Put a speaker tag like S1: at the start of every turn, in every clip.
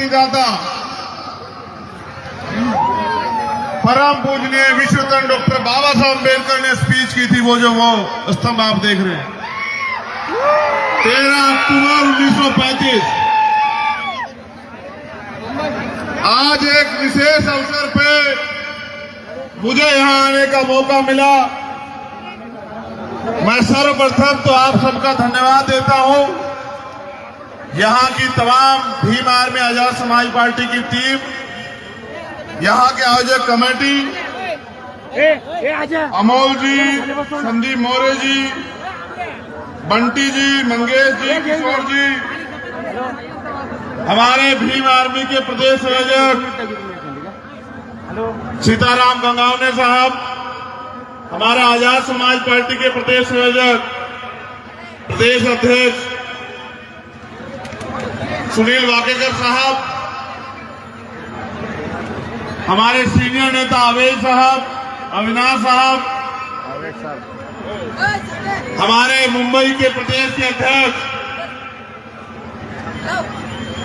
S1: मुक्ति दाता परम पूजनीय विश्वरत्न डॉक्टर बाबा साहब अम्बेडकर ने स्पीच की थी, वो स्तंभ आप देख रहे हैं, 13 अक्टूबर 1935। आज एक विशेष अवसर पे मुझे यहां आने का मौका मिला। मैं सर्वप्रथम तो आप सबका धन्यवाद देता हूं। यहां की तमाम भीम आर्मी आजाद समाज पार्टी की टीम, यहां के आयोजक कमेटी, अमोल जी, संदीप मौर्य जी, बंटी जी, मंगेश जी, किशोर जी, हमारे भीम आर्मी के प्रदेश संयोजक सीताराम गंगावने साहब, हमारा आजाद समाज पार्टी के प्रदेश संयोजक प्रदेश अध्यक्ष सुनील वाकेकर साहब, हमारे सीनियर नेता अवेश साहब, अविनाश साहब, हमारे मुंबई के प्रदेश के अध्यक्ष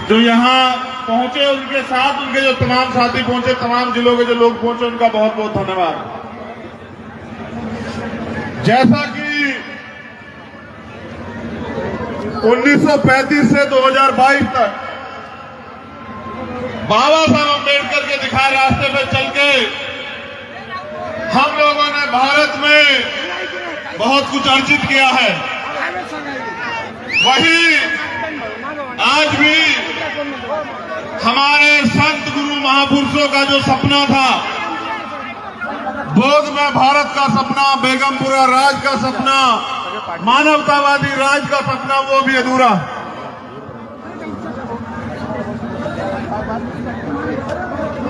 S1: जो यहाँ पहुंचे, उनके साथ उनके जो तमाम साथी पहुंचे, तमाम जिलों के जो लोग पहुंचे, उनका बहुत बहुत धन्यवाद। जैसा कि 1935 से 2022 तक बाबा साहब अम्बेडकर के दिखाए रास्ते पर चल के हम लोगों ने भारत में बहुत कुछ अर्जित किया है, वही आज भी हमारे संत गुरु महापुरुषों का जो सपना था, बोध में भारत का सपना, बेगमपुरा राज का सपना, मानवतावादी राज का सपना, वो भी अधूरा।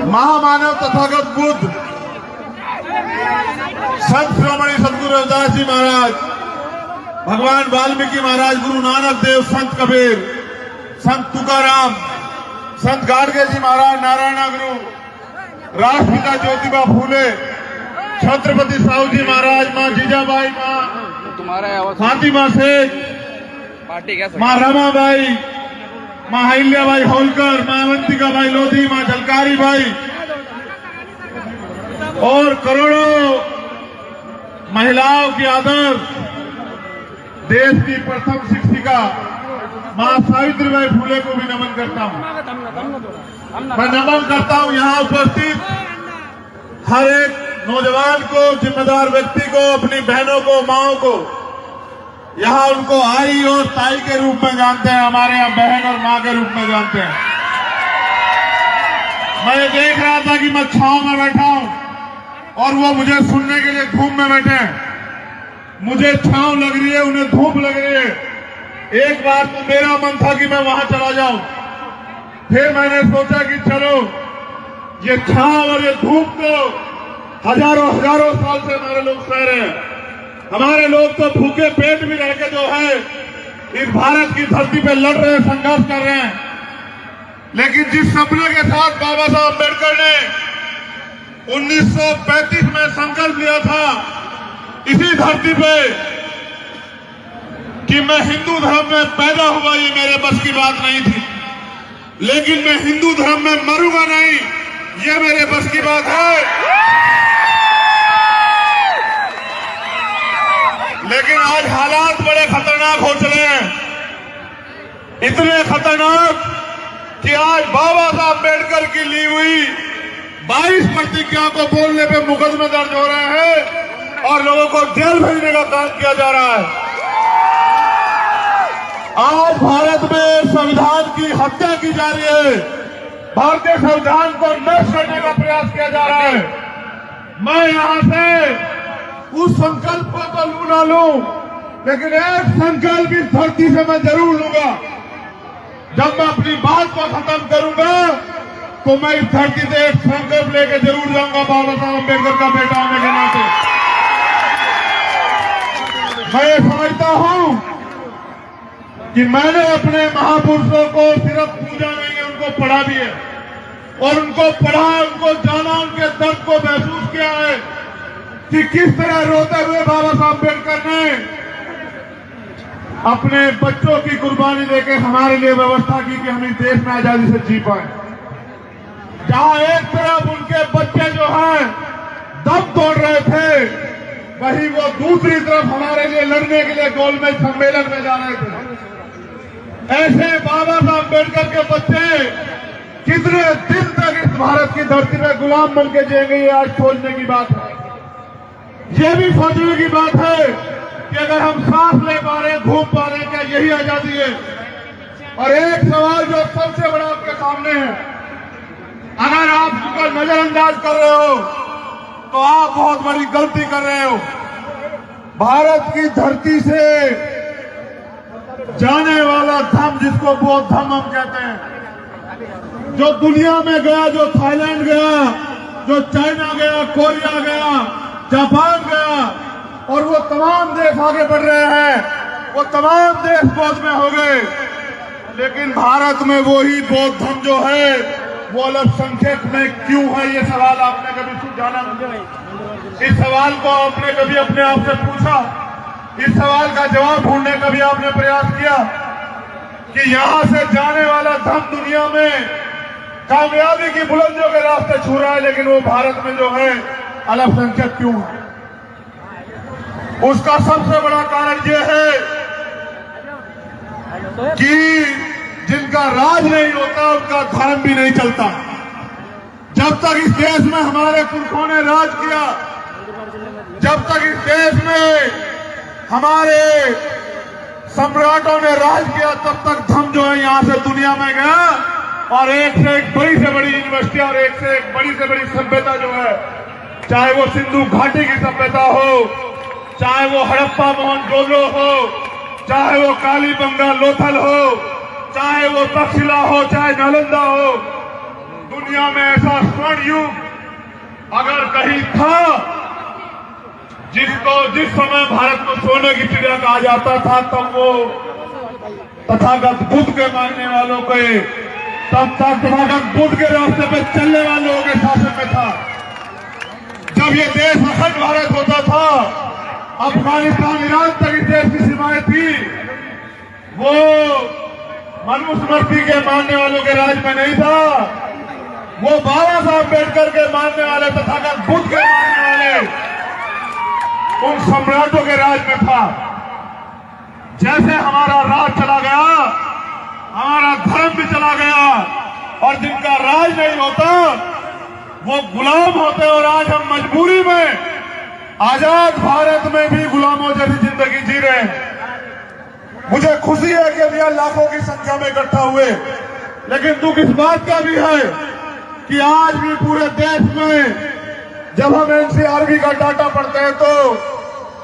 S1: महामानव तथागत बुद्ध, संत शिरोमणि सदगुरु रविदास जी महाराज, भगवान वाल्मीकि महाराज, गुरु नानक देव, संत कबीर, संत तुकाराम, संत गाडगे जी महाराज, नारायण गुरु, राष्ट्रपिता ज्योतिबा फूले, छत्रपति साहू जी महाराज, माँ जीजाबाई, माँ फातिमा शेख, माँ रमाबाई, माँ अहिल्याबाई होलकर, माँ अवंतिका बाई लोधी, माँ झलकारी बाई और करोड़ों महिलाओं की आदर्श देश की प्रथम शिक्षिका माँ सावित्रीबाई फूले को भी नमन करता हूँ। मैं नमन करता हूँ यहाँ उपस्थित हर एक नौजवान को, जिम्मेदार व्यक्ति को, अपनी बहनों को, माओं को। यहाँ उनको आई और ताई के रूप में जानते हैं, हमारे यहाँ बहन और माँ के रूप में जानते हैं। मैं देख रहा था कि मैं छांव में बैठा हूँ और वो मुझे सुनने के लिए धूप में बैठे हैं। मुझे छांव लग रही है, उन्हें धूप लग रही है। एक बार तो मेरा मन था कि मैं वहां चला जाऊं, फिर मैंने सोचा कि चलो, ये छांव और ये धूप तो हजारों साल से हमारे लोग सह रहे हैं। हमारे लोग तो भूखे पेट भी रह के जो है इस भारत की धरती पे लड़ रहे हैं, संघर्ष कर रहे हैं। लेकिन जिस सपने के साथ बाबा साहब अम्बेडकर ने 1935 में संकल्प लिया था इसी धरती पे कि मैं हिंदू धर्म में पैदा हुआ, ये मेरे बस की बात नहीं थी, लेकिन मैं हिंदू धर्म में मरूंगा नहीं, ये मेरे बस की बात है। लेकिन आज हालात बड़े खतरनाक हो चले हैं, इतने खतरनाक कि आज बाबा साहब अम्बेडकर की ली हुई 22 प्रतिज्ञा को बोलने पे मुकदमे दर्ज हो रहे हैं और लोगों को जेल भेजने का काम किया जा रहा है। आज भारत में संविधान की हत्या की जा रही है, भारतीय संविधान को नष्ट करने का प्रयास किया जा रहा है। मैं यहां से उस संकल्प को तो लू ना लूं, लेकिन एक संकल्प इस धरती से मैं जरूर लूंगा। जब मैं अपनी बात को खत्म करूंगा तो मैं इस धरती से एक संकल्प लेकर जरूर जाऊंगा, बाबा साहब अम्बेडकर का बेटा होने के नाते। मैं ये समझता हूं कि मैंने अपने महापुरुषों को सिर्फ पूजा नहीं, उनको पढ़ा भी है और उनको पढ़ा, उनको जाना, उनके दर्द को महसूस किया है कि किस तरह रोते हुए बाबा साहब अम्बेडकर ने अपने बच्चों की कुर्बानी देके हमारे लिए व्यवस्था की कि हम इस देश में आजादी से जी पाए। जहां एक तरफ उनके बच्चे जो हैं दम तोड़ रहे थे, वहीं वो दूसरी तरफ हमारे लिए लड़ने के लिए गोलमेज सम्मेलन में जा रहे थे। ऐसे बाबा साहब अम्बेडकर के बच्चे कितने दिन तक इस भारत की धरती में गुलाम बन के जिएंगे, ये आज सोचने की बात है। ये भी सोचने की बात है कि अगर हम सांस ले पा रहे हैं, घूम पा रहे हैं, क्या यही आजादी है? और एक सवाल जो सबसे बड़ा आपके सामने है, अगर आप उसको नजरअंदाज कर रहे हो तो आप बहुत बड़ी गलती कर रहे हो। भारत की धरती से जाने वाला धम, जिसको बौद्ध धम हम कहते हैं, जो दुनिया में गया, जो थाईलैंड गया, जो चाइना गया, कोरिया गया, जापान गया, और वो तमाम देश आगे बढ़ रहे हैं, वो तमाम देश बौद्ध में हो गए, लेकिन भारत में वही बौद्ध धर्म जो है वो अल्पसंख्यक में क्यों है? ये सवाल आपने कभी जाना? इस सवाल को आपने कभी अपने आप से पूछा? इस सवाल का जवाब ढूंढने का भी आपने प्रयास किया कि यहां से जाने वाला धर्म दुनिया में कामयाबी की बुलंदियों के रास्ते छू रहा है, लेकिन वो भारत में जो है अल्पसंख्यक क्यों है? उसका सबसे बड़ा कारण यह है कि जिनका राज नहीं होता उनका धर्म भी नहीं चलता। जब तक इस देश में हमारे पुरखों ने राज किया, जब तक इस देश में हमारे सम्राटों ने राज किया, तब तक धर्म जो है यहां से दुनिया में गया और एक से एक बड़ी से बड़ी यूनिवर्सिटी और एक से एक बड़ी से बड़ी सभ्यता जो है, चाहे वो सिंधु घाटी की सभ्यता हो, चाहे वो हड़प्पा मोहनजोदड़ो हो, चाहे वो कालीबंगा लोथल हो, चाहे वो तक्षशिला हो, चाहे नालंदा हो, दुनिया में ऐसा स्वर्ण युग अगर कहीं था जिस समय भारत को सोने की चिड़िया कहा जाता था, तब वो तथागत बुद्ध के मानने वालों के, तब तक तथागत बुद्ध के रास्ते पे चलने वालों के शासन में था। जब ये देश अखंड भारत होता था, अफगानिस्तान, ईरान तक इस देश की सीमाएं थी, वो मनुस्मृति के मानने वालों के राज में नहीं था, वो बाबा साहब अम्बेडकर के मानने वाले, तथागत बुद्ध के मानने वाले उन सम्राटों के राज में था। जैसे हमारा राज चला गया, हमारा धर्म भी चला गया, और जिनका राज नहीं होता वो गुलाम होते, और आज हम मजबूरी में आजाद भारत में भी गुलामों जैसी जिंदगी जी रहे हैं। मुझे खुशी है कि हम यहाँ लाखों की संख्या में इकट्ठा हुए, लेकिन दुख इस बात का भी है कि आज भी पूरे देश में जब हम एनसीआरबी का डाटा पढ़ते हैं तो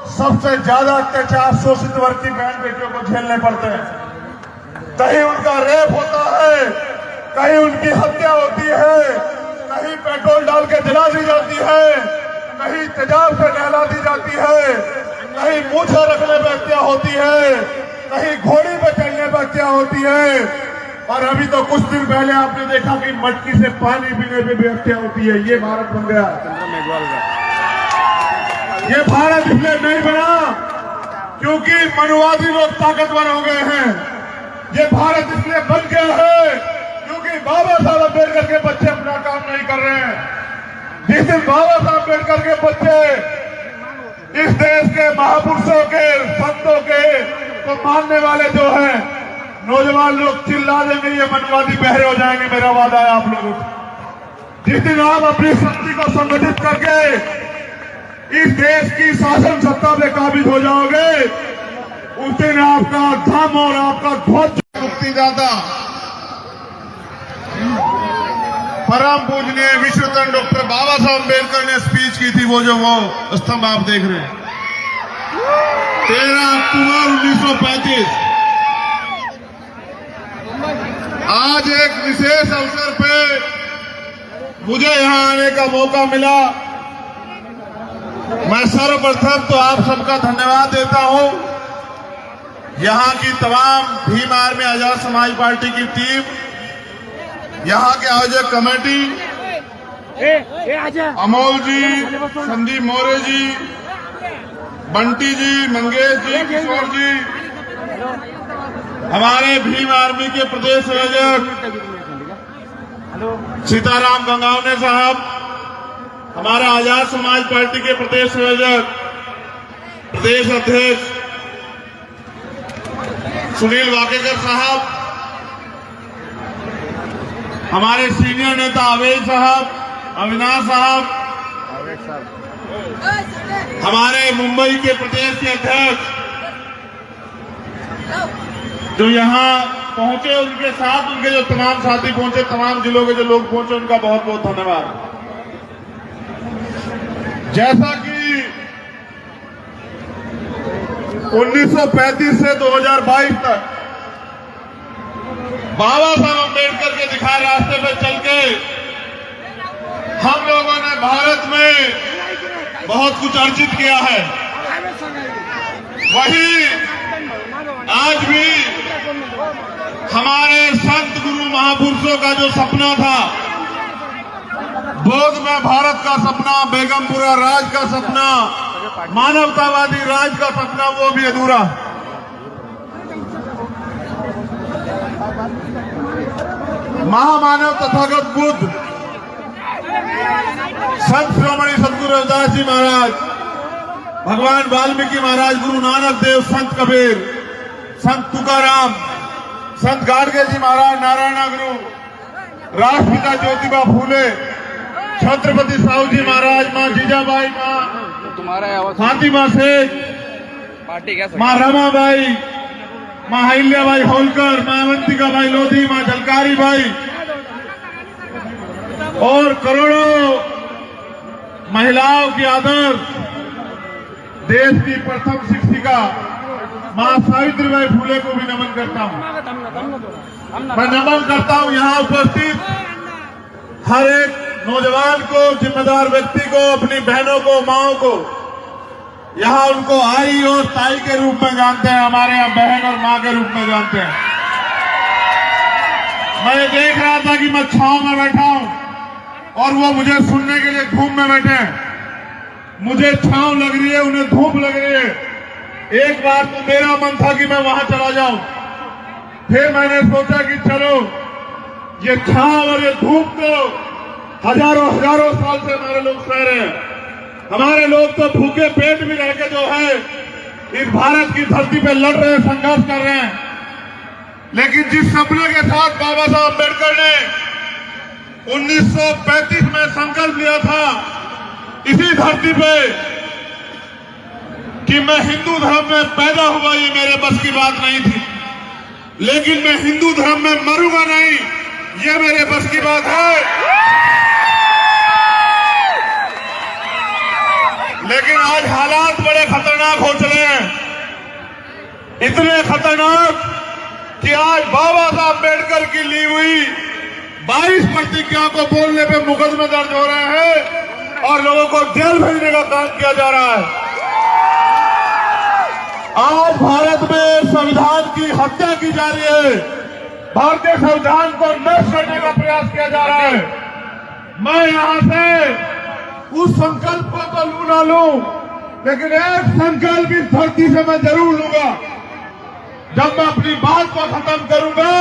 S1: सबसे ज्यादा अत्याचार शोषित वर्ग की बहन बेटियों को झेलने पड़ते हैं। कहीं उनका रेप होता है, कहीं उनकी हत्या होती है, कहीं पेट्रोल डाल के जला दी जाती है, कहीं तेजाब से नहला दी जाती है, कहीं मूछें रखने पर हत्या होती है, कहीं घोड़ी पे चढ़ने पर हत्या होती है, और अभी तो कुछ दिन पहले आपने देखा कि मटकी से पानी पीने पे भी हत्या होती है। ये भारत बन गया। ये भारत इसलिए नहीं बना क्योंकि मनुवादी लोग ताकतवर हो गए हैं। ये भारत इसलिए बन गया है क्योंकि बाबा साहब अम्बेडकर के बच्चे अपना काम नहीं कर रहे हैं। जिस दिन बाबा साहब अम्बेडकर के बच्चे इस देश के महापुरुषों के, संतों के तो मानने वाले जो हैं, नौजवान लोग चिल्ला देंगे, ये मनवादी बहरे हो जाएंगे। मेरा वादा है आप लोगों से, जिस दिन आप अपनी शक्ति को संगठित करके इस देश की शासन सत्ता पे काबिज हो जाओगे, उस दिन आपका धम और आपका ध्वज मुक्तिदाता परम पूजनीय विश्वरत्न डॉक्टर बाबा साहब अम्बेडकर ने स्पीच की थी। वो स्तंभ आप देख रहे हैं, 13 अक्टूबर 1935। आज एक विशेष अवसर पे मुझे यहां आने का मौका मिला। मैं सर्वप्रथम तो आप सबका धन्यवाद देता हूं। यहां की तमाम भीम आर्मी आजाद समाज पार्टी की टीम, यहां के आयोजक कमेटी, अमोल जी, संदीप मौर्य जी, बंटी जी, मंगेश जी, किशोर जी, हमारे भीम आर्मी के प्रदेश संयोजक सीताराम गंगावने साहब, हमारा आजाद समाज पार्टी के प्रदेश संयोजक प्रदेश अध्यक्ष सुनील वाकेकर साहब, हमारे सीनियर नेता अवेश साहब, अविनाश साहब, हमारे मुंबई के प्रदेश के अध्यक्ष जो यहाँ पहुंचे, उनके साथ उनके जो तमाम साथी पहुंचे, तमाम जिलों के जो लोग पहुंचे, उनका बहुत बहुत धन्यवाद। जैसा कि 1935 से 2022 तक बाबा साहब अम्बेडकर के दिखाए रास्ते पर चल के हम लोगों ने भारत में बहुत कुछ अर्जित किया है, वही आज भी हमारे संत गुरु महापुरुषों का जो सपना था, बोधमय भारत का सपना, बेगमपुरा राज का सपना, मानवतावादी राज का सपना, वो भी अधूरा। महामानव तथागत बुद्ध, संत श्रोमणी सदगुरु रविदास जी महाराज, भगवान वाल्मीकि महाराज, गुरु नानक देव, संत कबीर, संत तुकाराम, संत गाडगे जी महाराज, नारायण गुरु, राष्ट्रपिता ज्योतिबा फूले, छत्रपति साहू जी महाराज, माँ जीजाबाई, माँ फातिमा शेख, माँ रमाबाई, माँ अहिल्याबाई होलकर, माँ अवंतिकाबाई लोधी, माँ झलकारी बाई और करोड़ों महिलाओं की आदर्श देश की प्रथम शिक्षिका माँ सावित्रीबाई फूले को भी नमन करता हूँ। मैं नमन करता हूँ यहाँ उपस्थित हर एक नौजवान को, जिम्मेदार व्यक्ति को, अपनी बहनों को, माओं को। यहाँ उनको आई और ताई के रूप में जानते हैं, हमारे यहाँ बहन और माँ के रूप में जानते हैं। मैं ये देख रहा था कि मैं छांव में बैठा हूं और वो मुझे सुनने के लिए धूप में बैठे हैं। मुझे छांव लग रही है, उन्हें धूप लग रही है। एक बार तो मेरा मन था कि मैं वहां चला जाऊं, फिर मैंने सोचा कि चलो, ये छांव और ये धूप तो हजारों साल से हमारे लोग सह रहे हैं। हमारे लोग तो भूखे पेट भी रह के जो है इस भारत की धरती पे लड़ रहे हैं, संघर्ष कर रहे हैं। लेकिन जिस सपने के साथ बाबा साहब अम्बेडकर ने 1935 में संकल्प लिया था इसी धरती पे कि मैं हिंदू धर्म में पैदा हुआ, ये मेरे बस की बात नहीं थी, लेकिन मैं हिंदू धर्म में मरूंगा नहीं, ये मेरे बस की बात है। लेकिन आज हालात बड़े खतरनाक हो चले हैं, इतने खतरनाक कि आज बाबा साहब अम्बेडकर की ली हुई 22 प्रतिज्ञा को बोलने पे मुकदमे दर्ज हो रहे हैं और लोगों को जेल भेजने का काम किया जा रहा है। आज भारत में संविधान की हत्या की जा रही है, भारतीय संविधान को नष्ट करने का प्रयास किया जा रहा है। मैं यहां से उस संकल्प को तो लू ना लूं, लेकिन एक संकल्प इस धरती से मैं जरूर लूंगा। जब मैं अपनी बात को खत्म करूंगा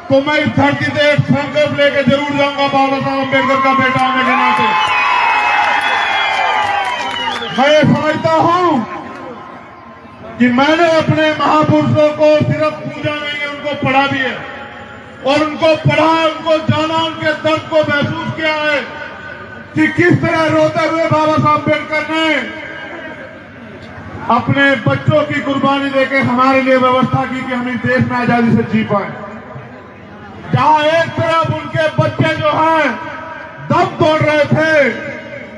S1: तो मैं इस धरती से एक संकल्प लेके जरूर जाऊंगा, बाबा साहब अम्बेडकर का बेटा होने के नाते। मैं ये समझता हूं कि मैंने अपने महापुरुषों को सिर्फ पूजा नहीं है, उनको पढ़ा भी है, और उनको पढ़ा, उनको जाना, उनके दर्द को महसूस किया है कि किस तरह रोते हुए बाबा साहब अम्बेडकर ने अपने बच्चों की कुर्बानी देकर हमारे लिए व्यवस्था की कि हम इस देश में आजादी से जी पाए। जहां एक तरफ उनके बच्चे जो हैं दम तोड़ रहे थे,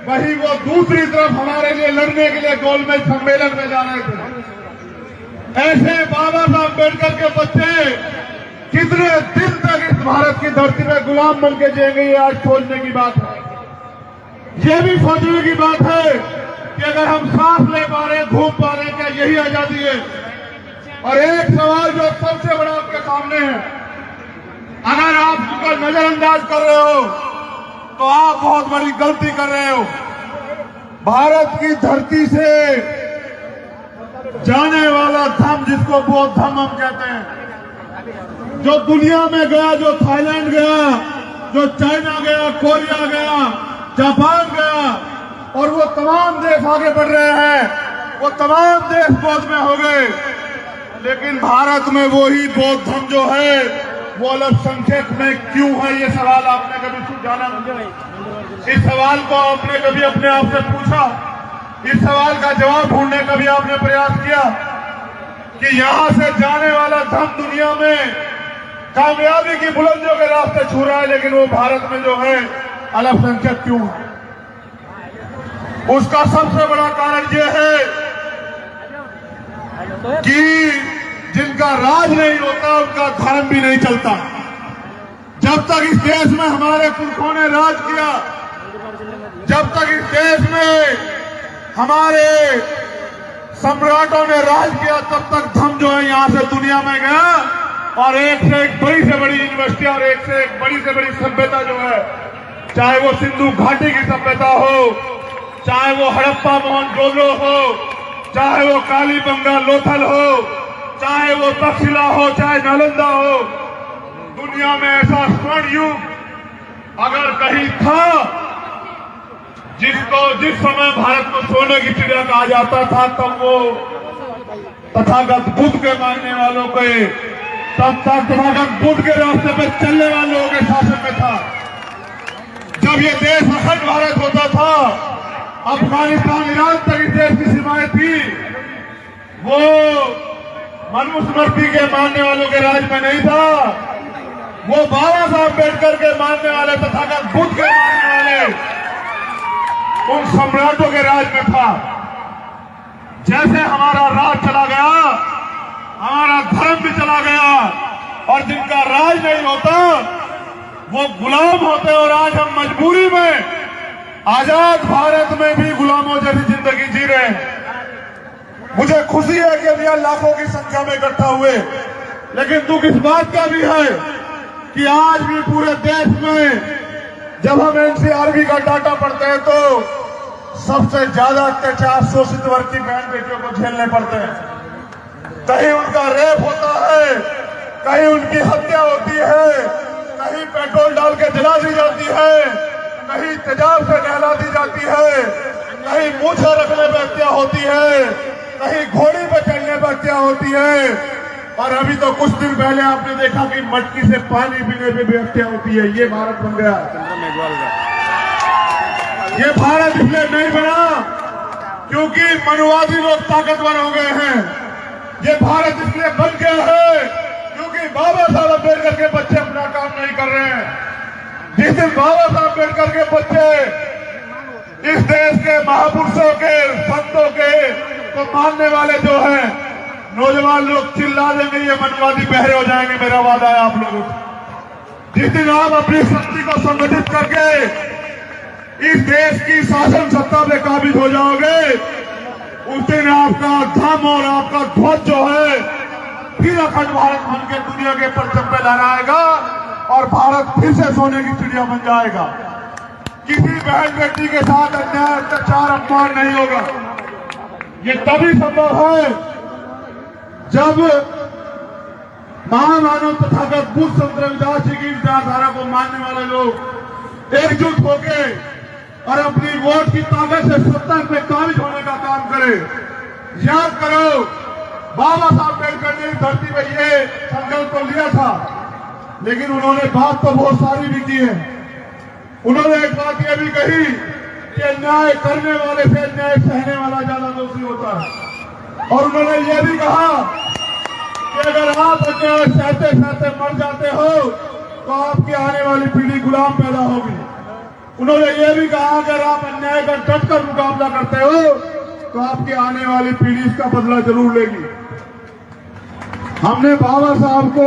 S1: वहीं वो दूसरी तरफ हमारे लिए लड़ने के लिए गोलमेज सम्मेलन में जा रहे थे। ऐसे बाबा साहब अम्बेडकर के बच्चे कितने दिन तक इस भारत की धरती में गुलाम बन के जिएंगे, ये आज सोचने की बात है। ये भी सोचने की बात है कि अगर हम सांस ले पा रहे, घूम पा रहे, क्या यही आजादी है? और एक सवाल जो सबसे बड़ा आपके सामने है, अगर आप उसको नजरअंदाज कर रहे हो तो आप बहुत बड़ी गलती कर रहे हो। भारत की धरती से जाने वाला धम जिसको बौद्ध धम हम कहते हैं, जो दुनिया में गया, जो थाईलैंड गया, जो चाइना गया, कोरिया गया, जापान गया, और वो तमाम देश आगे बढ़ रहे हैं, वो तमाम देश बौद्ध में हो गए, लेकिन भारत में वही बौद्ध धर्म जो है वो अल्पसंख्यक में क्यों है? ये सवाल आपने कभी जाना? इस सवाल को आपने कभी अपने आप से पूछा? इस सवाल का जवाब ढूंढने का भी आपने प्रयास किया कि यहां से जाने वाला धर्म दुनिया में कामयाबी की बुलंदियों के रास्ते छू रहा है, लेकिन वो भारत में जो है अल्पसंख्यक क्यों है? उसका सबसे बड़ा कारण ये है कि जिनका राज नहीं होता उनका धर्म भी नहीं चलता। जब तक इस देश में हमारे पुरखों ने राज किया, जब तक इस देश में हमारे सम्राटों ने राज किया, तब तक धर्म जो है यहां से दुनिया में गया और एक से एक बड़ी से बड़ी यूनिवर्सिटी और एक से एक बड़ी से बड़ी सभ्यता जो है, चाहे वो सिंधु घाटी की सभ्यता हो, चाहे वो हड़प्पा मोहनजोदड़ो हो, चाहे वो कालीबंगा लोथल हो, चाहे वो तक्षशिला हो, चाहे नालंदा हो, दुनिया में ऐसा स्वर्ण युग अगर कहीं था जिसको जिस समय भारत को सोने की चिड़िया कहा जाता था, तब वो तथागत बुद्ध के मानने वालों के, तब तक तथागत बुद्ध के रास्ते पे चलने वालों के शासन में था। जब ये देश अखंड भारत होता था, अफगानिस्तान ईरान तक इस देश की सीमाएं थी, वो मनुस्मृति के मानने वालों के राज में नहीं था, वो बाबा साहब अम्बेडकर के मानने वाले तथागत बुद्ध के मानने वाले उन सम्राटों के राज में था। जैसे हमारा राज चला गया, हमारा धर्म भी चला गया, और जिनका राज नहीं होता वो गुलाम होते, और आज हम मजबूरी में आजाद भारत में भी गुलामों जैसी जिंदगी जी रहे हैं। मुझे खुशी है कि हम यहाँ लाखों की संख्या में इकट्ठा हुए, लेकिन दुख इस बात का भी है कि आज भी पूरे देश में जब हम एनसीआरबी का डाटा पढ़ते हैं तो सबसे ज्यादा अत्याचार शोषित वर्ग की बहन बेटियों को झेलने पड़ते हैं। कहीं उनका रेप होता है, कहीं उनकी हत्या होती है, कहीं पेट्रोल डाल के जला दी जाती है, कहीं तेजाब से नहला दी जाती है, कहीं मूछा रखने पर हत्या होती है, कहीं घोड़ी पर चढ़ने पर हत्या होती है, और अभी तो कुछ दिन पहले आपने देखा कि मटकी से पानी पीने पे भी हत्या होती है। ये भारत बन गया। ये भारत इसलिए नहीं बना क्योंकि मनुवादी लोग ताकतवर हो गए हैं। ये भारत इसलिए बन गया है क्योंकि बाबा साहब अम्बेडकर के बच्चे अपना काम नहीं कर रहे हैं। जिस दिन बाबा साहब अम्बेडकर के बच्चे इस देश के महापुरुषों के, संतों के को मानने वाले जो हैं, नौजवान लोग चिल्ला देंगे, ये मनवादी बहरे हो जाएंगे। मेरा वादा है आप लोगों को। जिस दिन आप अपनी शक्ति को संगठित करके इस देश की शासन सत्ता पे काबिज हो जाओगे, उस दिन आपका धम और आपका ध्वज जो है फिर अखंड भारत बन के दुनिया के परचम पे लहराएगा और भारत फिर से सोने की चिड़िया बन जाएगा। किसी बहन बेटी के साथ अन्याय, अत्याचार, अपमान नहीं होगा। ये तभी संभव है जब महामानव तथागत बुद्ध संत रविदास जी की विचारधारा को मानने वाले लोग एकजुट होके और अपनी वोट की ताकत से सत्ता पे काबिज होने का काम करें। याद करो, बाबा साहब अम्बेडकर ने धरती पे ये संकल्प तो लिया था, लेकिन उन्होंने बात तो बहुत सारी भी की है। उन्होंने एक बात यह भी कही कि अन्याय करने वाले से अन्याय सहने वाला ज्यादा दोषी होता है, और उन्होंने यह भी कहा कि अगर आप अन्याय सहते सहते मर जाते हो तो आपकी आने वाली पीढ़ी गुलाम पैदा होगी। उन्होंने यह भी कहा अगर आप अन्याय का डट कर मुकाबला करते हो तो आपकी आने वाली पीढ़ी इसका बदला जरूर लेगी। हमने बाबा साहब को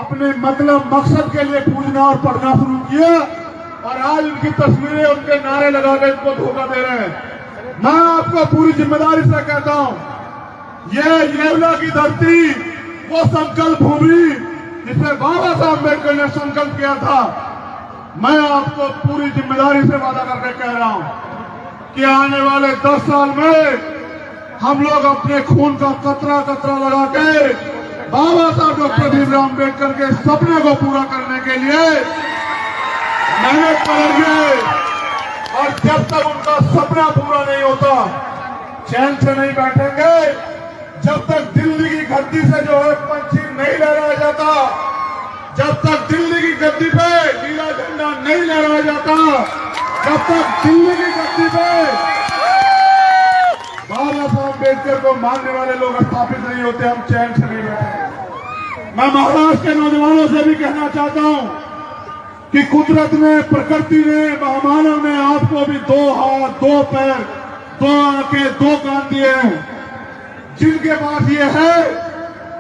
S1: अपने मतलब मकसद के लिए पूजना और पढ़ना शुरू किया, और आज उनकी तस्वीरें, उनके नारे लगाकर इनको धोखा दे रहे हैं। मैं आपको पूरी जिम्मेदारी से कहता हूं, ये येवला की धरती वो संकल्प भूमि जिसमें बाबा साहब अम्बेडकर ने संकल्प किया था। मैं आपको पूरी जिम्मेदारी से वादा करके कह रहा हूं कि आने वाले 10 साल में हम लोग अपने खून का कतरा कतरा लगा के बाबा साहब डॉक्टर भीमराव अम्बेडकर के सपने को पूरा करने के लिए मेहनत करेंगे। और जब तक उनका सपना पूरा नहीं होता चैन से नहीं बैठेंगे। जब तक दिल्ली की गद्दी से जो है पंछी नहीं लहराया जाता, जब तक दिल्ली की गद्दी पे नीला झंडा नहीं लहराया जाता, जब तक दिल्ली की गद्दी पे बाबा साहब अम्बेडकर को मानने वाले लोग स्थापित नहीं होते, हम चैन से नहीं बैठे। मैं महाराष्ट्र के नौजवानों से भी कहना चाहता हूं कि कुदरत ने, प्रकृति ने, महामानव ने आपको भी 2 हाथ, 2 पैर, 2 आंखें, 2 कान दिए हैं। जिनके पास ये है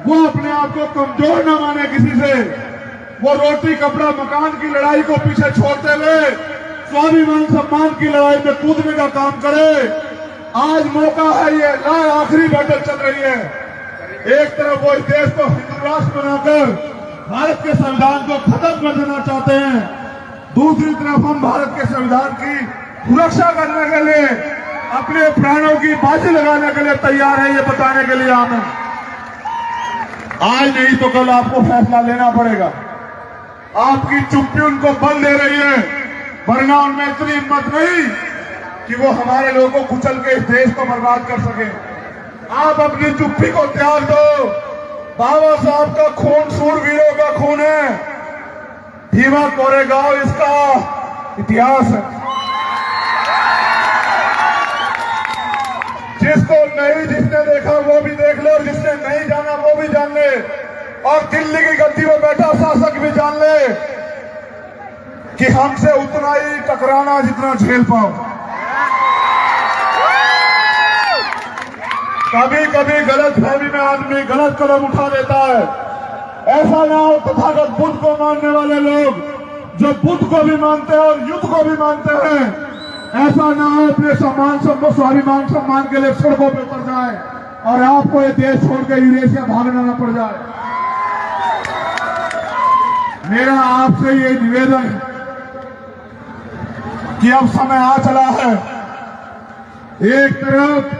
S1: वो अपने आप को कमजोर न माने किसी से, वो रोटी कपड़ा मकान की लड़ाई को पीछे छोड़ते हुए स्वाभिमान सम्मान की लड़ाई में कूदने का काम करे। आज मौका है, ये आखिरी बैठक चल रही है। एक तरफ वो इस देश को हिंदू राष्ट्र बनाकर भारत के संविधान को खत्म कर देना चाहते हैं, दूसरी तरफ हम भारत के संविधान की सुरक्षा करने के लिए अपने प्राणों की बाजी लगाने के लिए तैयार है। ये बताने के लिए आना, आज नहीं तो कल आपको फैसला लेना पड़ेगा। आपकी चुप्पी उनको बल दे रही है, वरना उनमें इतनी हिम्मत नहीं कि वो हमारे लोगों को कुचल के इस देश को बर्बाद कर सके। आप अपनी चुप्पी को त्याग दो। बाबा साहब का खून शूरवीरों का खून है। भीमा कोरेगांव इसका इतिहास है। जिसको नहीं, जिसने देखा वो भी देख ले, और जिसने नहीं जाना वो भी जान ले, और दिल्ली की गद्दी में बैठा शासक भी जान ले कि हमसे उतना ही टकराना जितना झेल पाओ। कभी कभी गलत फहमी में आदमी गलत कदम उठा देता है। ऐसा ना हो तथागत बुद्ध को मानने वाले लोग जो बुद्ध को भी मानते हैं और युद्ध को भी मानते हैं, ऐसा ना हो अपने सम्मान स्वाभिमान सम्मान के लिए सड़कों पर उतर जाए और आपको ये देश छोड़कर यूरेशिया भागना न पड़ जाए। मेरा आपसे ये निवेदन है कि अब समय आ चला है। एक तरफ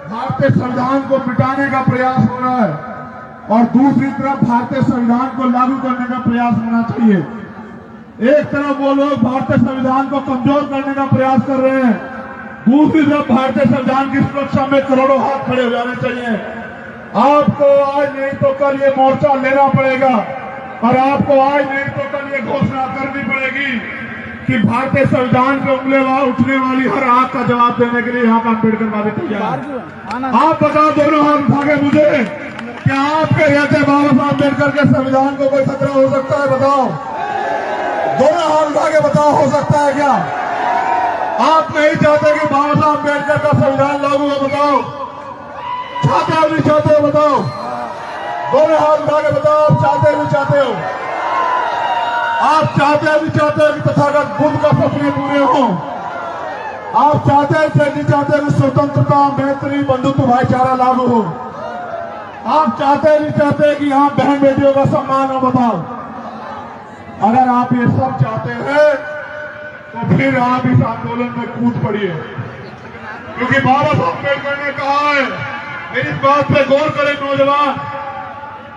S1: भारतीय संविधान को मिटाने का प्रयास हो रहा है और दूसरी तरफ भारतीय संविधान को लागू करने का प्रयास होना चाहिए। एक तरफ वो लोग भारतीय संविधान को कमजोर करने का प्रयास कर रहे हैं, दूसरी तरफ भारतीय संविधान की सुरक्षा में करोड़ों हाथ खड़े हो जाने चाहिए। आपको आज नहीं तो कल ये मोर्चा लेना पड़ेगा और आपको आज नहीं तो कल ये घोषणा करनी पड़ेगी कि भारतीय संविधान पे उठने वाली हर आग का जवाब देने के लिए यहाँ का अम्बेडकर वादी तैयार है। आप बताओ, दोनों हाथ उठा के मुझे, क्या आपके रहते बाबा साहब अम्बेडकर के संविधान को कोई खतरा हो सकता है? बताओ, दोनों हाथ उठा के बताओ, हो सकता है क्या? आप नहीं चाहते कि बाबा साहब अम्बेडकर का संविधान लागू हो? बताओ, चाहते हो नहीं चाहते हो? बताओ, दोनों हाथ उठा के बताओ, आप चाहते हो नहीं चाहते हो? आप चाहते हैं नहीं चाहते कि तथागत बुद्ध का सपने पूरे हों? आप चाहते हैं नहीं चाहते कि स्वतंत्रता, बेहतरी, बंधुत्व, भाईचारा लागू हो? आप चाहते हैं नहीं चाहते कि यहाँ बहन बेटियों का सम्मान हो? बताओ, अगर आप ये सब चाहते हैं तो फिर आप इस आंदोलन में कूद पड़िए, क्योंकि बाबा साहब अम्बेडकर ने कहा है, मेरी बात पे गौर करें नौजवान,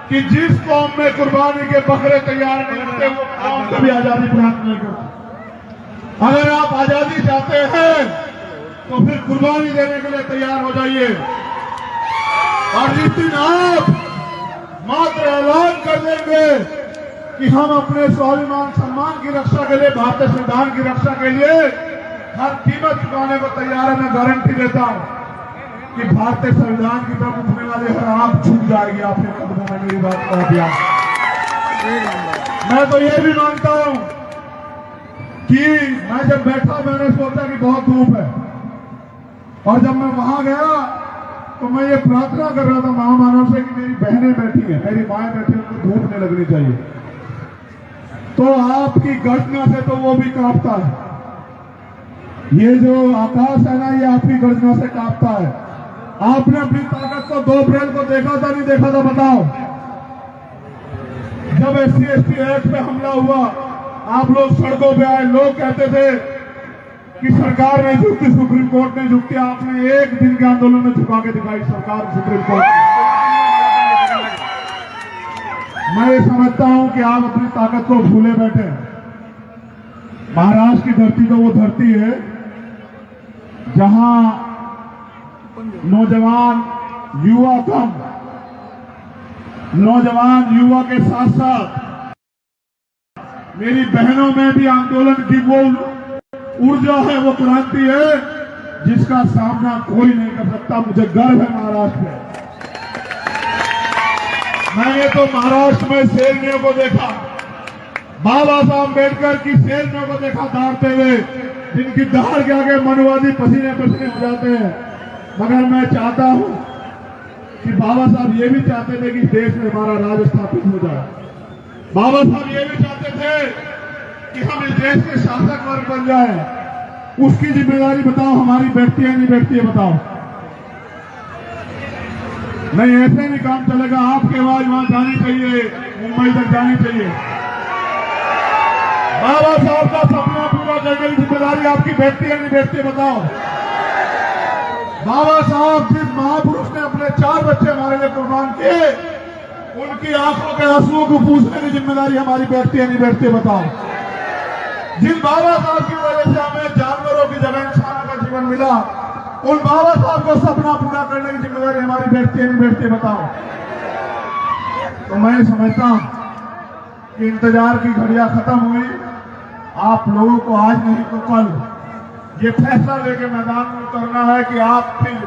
S1: कि जिस कौम में कुर्बानी के बकरे तैयार नहीं होते वो कौम कभी आजादी प्राप्त नहीं करती। अगर आप आजादी चाहते हैं तो फिर कुर्बानी देने के लिए तैयार हो जाइए। और जिस दिन आप मात्र ऐलान कर देंगे कि हम अपने स्वाभिमान सम्मान की रक्षा के लिए, भारतीय संविधान की रक्षा के लिए हर कीमत चुकाने को तैयार है, मैं गारंटी देता हूं कि भारतीय संविधान की तरफ उठने वाले हर आंख छूट जाएगी आपके कदमों में। मेरी बात कह दिया। मैं तो ये भी मानता हूं कि मैं जब बैठा मैंने सोचा कि बहुत धूप है, और जब मैं वहां गया तो मैं ये प्रार्थना कर रहा था महामानव से कि मेरी बहनें बैठी हैं, मेरी माएं बैठी हैं, उनको धूप नहीं लगनी चाहिए। तो आपकी गर्जना से तो वो भी कांपता है। ये जो आकाश है ना, ये आपकी गर्जना से कांपता है। आपने अपनी ताकत को 2 अप्रैल को देखा था नहीं देखा था? बताओ, जब SC/ST एक्ट पे हमला हुआ, आप लोग सड़कों पे आए, लोग कहते थे कि सरकार ने झुकती, सुप्रीम कोर्ट ने झुकती, आपने एक दिन के आंदोलन में झुका के दिखाई सरकार सुप्रीम कोर्ट। मैं ये समझता हूं कि आप अपनी ताकत को भूले बैठे हैं। महाराष्ट्र की धरती तो वो धरती है जहां नौजवान युवा कम, नौजवान युवा के साथ साथ मेरी बहनों में भी आंदोलन की वो ऊर्जा है, वो क्रांति है जिसका सामना कोई नहीं कर सकता। मुझे गर्व है महाराष्ट्र में। मैंने तो महाराष्ट्र में शेरनियों को देखा, बाबा साहब अम्बेडकर की शेरनियों को देखा दौड़ते हुए, जिनकी दहाड़ के आगे मनुवादी पसीने पसीने हो जाते हैं। मगर मैं चाहता हूं कि बाबा साहब ये भी चाहते थे कि देश में हमारा राज स्थापित हो जाए। बाबा साहब ये भी चाहते थे कि हम इस देश के शासक वर्ग बन जाए। उसकी जिम्मेदारी बताओ हमारी बैठती है नहीं बैठती है बताओ। नहीं, ऐसे नहीं काम चलेगा। आपकी आवाज वहां जानी चाहिए, मुंबई तक जानी चाहिए। बाबा साहब का सपना पूरा करने की जिम्मेदारी आपकी बैठती है नहीं बैठती है बताओ। बाबा साहब जिस महापुरुष ने अपने 4 बच्चे हमारे लिए कुर्बान किए, उनकी आंखों के आंसुओं को पूछने की जिम्मेदारी हमारी बैठती है नहीं बैठती है बताओ। जिन बाबा साहब की वजह से हमें जानवरों की जगह इंसानों का जीवन मिला, उन बाबा साहब को सपना पूरा करने की जिम्मेदारी हमारी बैठती है नहीं बैठती है बताओ। तो मैं समझता हूं कि इंतजार की घड़ियां खत्म हुई। आप लोगों को आज नहीं तो कल ये फैसला लेके मैदान में उतरना है कि आप फिर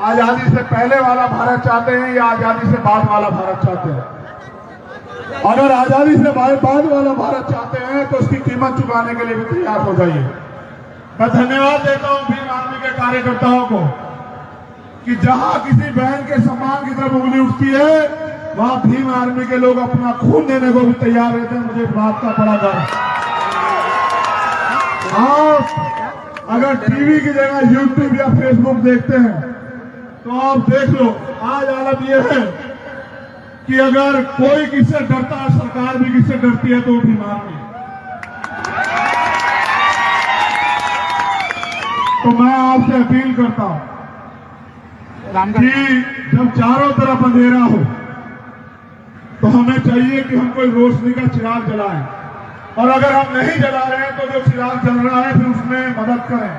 S1: आजादी से पहले वाला भारत चाहते हैं या आजादी से बाद वाला भारत चाहते हैं। अगर आजादी से बाद वाला भारत चाहते हैं तो उसकी कीमत चुकाने के लिए भी तैयार हो जाइए। मैं धन्यवाद देता हूं भीम आर्मी के कार्यकर्ताओं को कि जहां किसी बहन के सम्मान की तरफ उंगली उठती है, वहां भीम आर्मी के लोग अपना खून देने को भी तैयार रहते हैं। मुझे इस बात का बड़ा गर्व। आप अगर टीवी की जगह यूट्यूब या फेसबुक देखते हैं तो आप देख लो, आज हालत यह है कि अगर कोई किससे डरता है, सरकार भी किससे डरती है तो भीम आर्मी। तो मैं आपसे अपील करता हूं कि जब चारों तरफ अंधेरा हो तो हमें चाहिए कि हम कोई रोशनी का चिराग जलाएं, और अगर हम नहीं जला रहे हैं तो जो चिराग जल रहा है फिर उसमें मदद करें।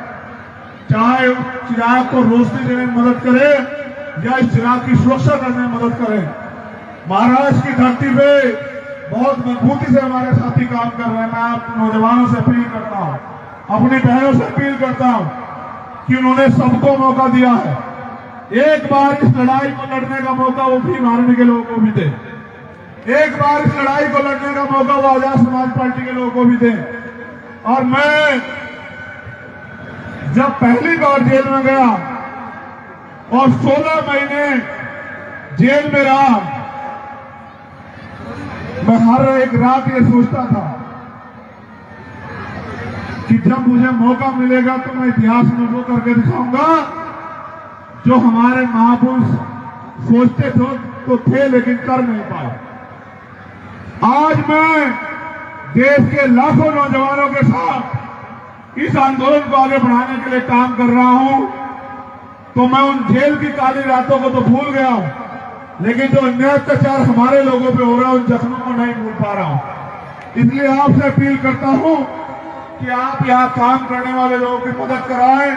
S1: चाहे उस चिराग को रोशनी देने में मदद करें या इस चिराग की सुरक्षा करने में मदद करें। महाराष्ट्र की धरती पे बहुत मजबूती से हमारे साथी काम कर रहे हैं। मैं आप नौजवानों से अपील करता हूं, अपनी बहनों से अपील करता हूं कि उन्होंने सबको मौका दिया है। एक बार इस लड़ाई को लड़ने का मौका वो भीम आर्मी के लोगों को भी दे। एक बार इस लड़ाई को लड़ने का मौका वो आजाद समाज पार्टी के लोगों को भी दें। और मैं जब पहली बार जेल में गया और 16 महीने जेल में रहा, मैं हर एक रात ये सोचता था कि जब मुझे मौका मिलेगा तो मैं इतिहास में वो करके दिखाऊंगा जो हमारे महापुरुष सोचते तो थे लेकिन कर नहीं पाए। आज मैं देश के लाखों नौजवानों के साथ इस आंदोलन को आगे बढ़ाने के लिए काम कर रहा हूं। तो मैं उन जेल की काली रातों को तो भूल गया हूं, लेकिन जो अन्याय अत्याचार हमारे लोगों पे हो रहा है उन जख्मों को नहीं भूल पा रहा हूं। इसलिए आपसे अपील करता हूं कि आप यहां काम करने वाले लोगों की मदद कराएं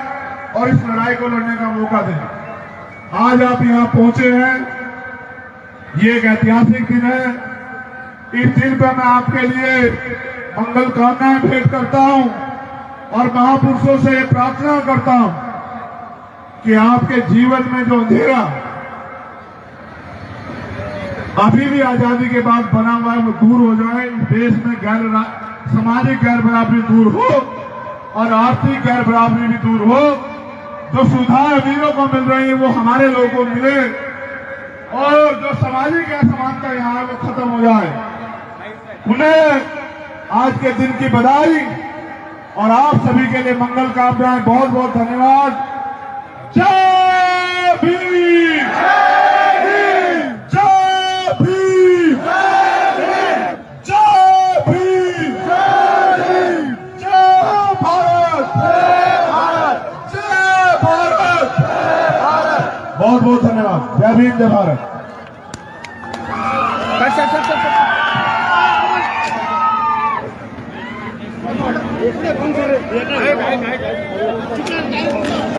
S1: और इस लड़ाई को लड़ने का मौका दें। आज आप यहां पहुंचे हैं, ये एक ऐतिहासिक दिन है। इस दिन पर मैं आपके लिए मंगल कामनाएं भेंट करता हूं और महापुरुषों से प्रार्थना करता हूं कि आपके जीवन में जो अंधेरा अभी भी आजादी के बाद बना हुआ है वो दूर हो जाए। इस देश में सामाजिक गैर बराबरी दूर हो और आर्थिक गैर बराबरी भी दूर हो। जो सुविधाएं अमीरों को मिल रही है वो हमारे लोगों को मिले और जो सामाजिक असमानता यहाँ है वो खत्म हो जाए। उन्हें आज के दिन की बधाई और आप सभी के लिए मंगल कामनाएं। बहुत बहुत धन्यवाद। जय भीम, जय भीम, जय भीम, जय भारत। बहुत धन्यवाद। जय भीम, जय भारत।
S2: सर